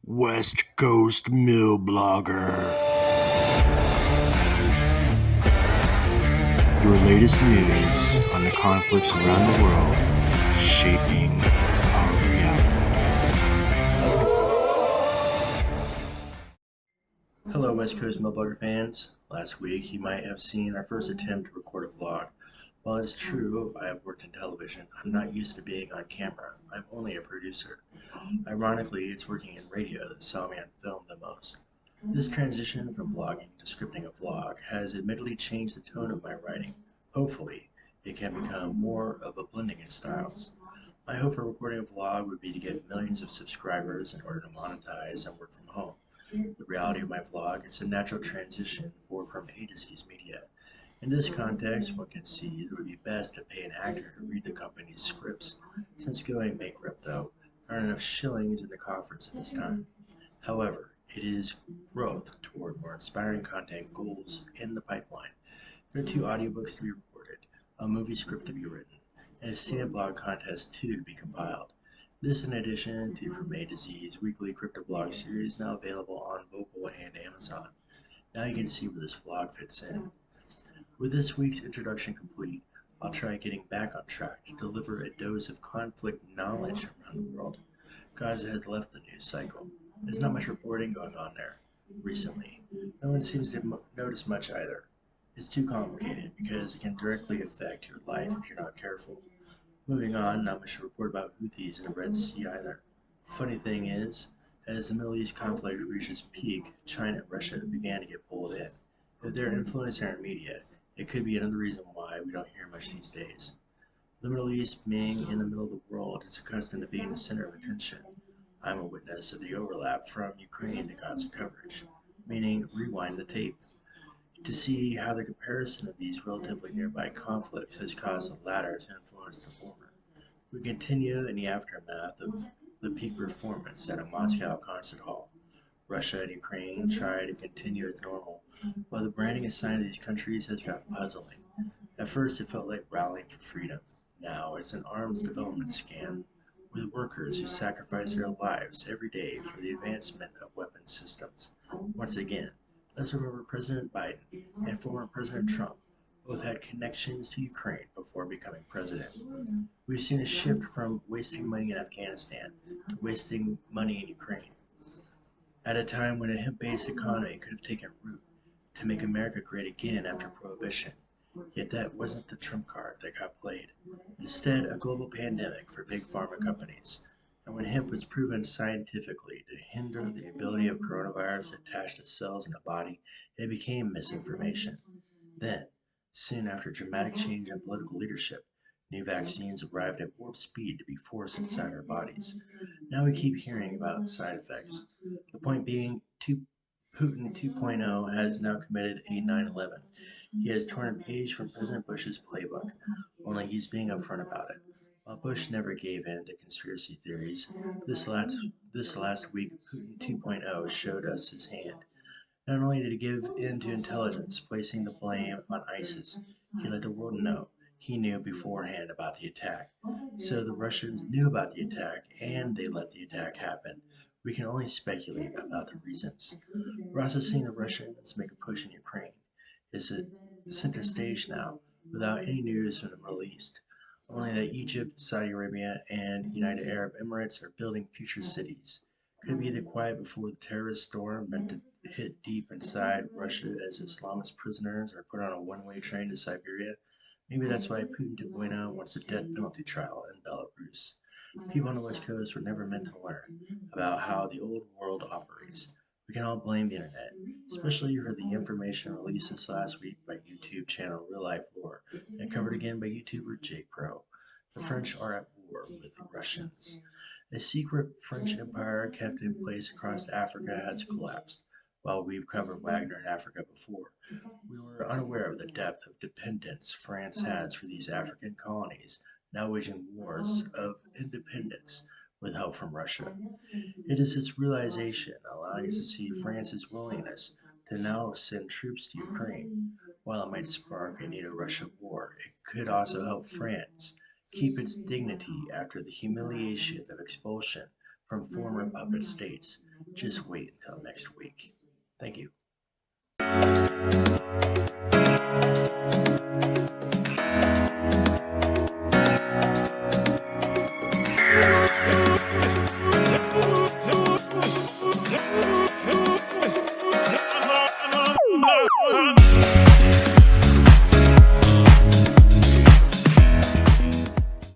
West Coast Milblogger. Your latest news on the conflicts around the world shaping our reality. Hello, West Coast Milblogger fans. Last week, you might have seen our first attempt to record a vlog. While it's true I have worked in television, I'm not used to being on camera. I'm only a producer. Ironically, it's working in radio that saw me on film the most. This transition from blogging to scripting a vlog has admittedly changed the tone of my writing. Hopefully, it can become more of a blending in styles. My hope for recording a vlog would be to get millions of subscribers in order to monetize and work from home. The reality of my vlog is a natural transition from A to Z's media. In this context, one can see it would be best to pay an actor to read the company's scripts. Since going bankrupt, though, there aren't enough shillings in the coffers at this time. However, it is growth toward more inspiring content goals in the pipeline. There are 2 audiobooks to be recorded, a movie script to be written, and a stand blog contest 2 to be compiled. This in addition to From A to Z's weekly cryptoblog series now available on Vocal and Amazon. Now you can see where this vlog fits in. With this week's introduction complete, I'll try getting back on track to deliver a dose of conflict knowledge around the world. Gaza has left the news cycle. There's not much reporting going on there recently. No one seems to notice much either. It's too complicated because it can directly affect your life if you're not careful. Moving on, not much to report about Houthis in the Red Sea either. Funny thing is, as the Middle East conflict reached its peak, China and Russia began to get pulled in. If they're influencing our media, it could be another reason why we don't hear much these days. The Middle East, being in the middle of the world, is accustomed to being the center of attention. I'm a witness of the overlap from Ukraine to Gaza coverage, meaning rewind the tape, to see how the comparison of these relatively nearby conflicts has caused the latter to influence the former. We continue in the aftermath of the peak performance at a Moscow concert hall. Russia and Ukraine try to continue as normal, while the branding assigned to these countries has gotten puzzling. At first, it felt like rallying for freedom. Now, it's an arms development scam, with workers who sacrifice their lives every day for the advancement of weapons systems. Once again, let's remember President Biden and former President Trump both had connections to Ukraine before becoming president. We've seen a shift from wasting money in Afghanistan to wasting money in Ukraine, at a time when a hemp-based economy could have taken root to make America great again after Prohibition. Yet that wasn't the trump card that got played. Instead, a global pandemic for big pharma companies. And when hemp was proven scientifically to hinder the ability of coronavirus to attach to cells in the body, it became misinformation. Then, soon after dramatic change in political leadership, new vaccines arrived at warp speed to be forced inside our bodies. Now we keep hearing about side effects. The point being, Putin 2.0 has now committed a 9/11. He has torn a page from President Bush's playbook, only he's being upfront about it. While Bush never gave in to conspiracy theories, this last week Putin 2.0 showed us his hand. Not only did he give in to intelligence, placing the blame on ISIS, he let the world know he knew beforehand about the attack. So the Russians knew about the attack and they let the attack happen. We can only speculate about the reasons. We're also seeing the Russians make a push in Ukraine. It's at center stage now, without any news from the Middle East. Only that Egypt, Saudi Arabia, and United Arab Emirates are building future cities. Could it be the quiet before the terrorist storm meant to hit deep inside Russia as Islamist prisoners are put on a one-way train to Siberia? Maybe that's why Putin 2.0 wants a death penalty trial in Belarus. People on the West Coast were never meant to learn about how the old world operates. We can all blame the internet, especially for the information released this last week by YouTube channel Real Life Lore and covered again by YouTuber Jake Pro. The French are at war with the Russians. A secret French empire kept in place across Africa has collapsed. While we've covered Wagner in Africa before, we were unaware of the depth of dependence France has for these African colonies, now waging wars of independence with help from Russia. It is its realization allowing us to see France's willingness to now send troops to Ukraine. While it might spark a NATO-Russia war, it could also help France keep its dignity after the humiliation of expulsion from former puppet states. Just wait until next week. Thank you.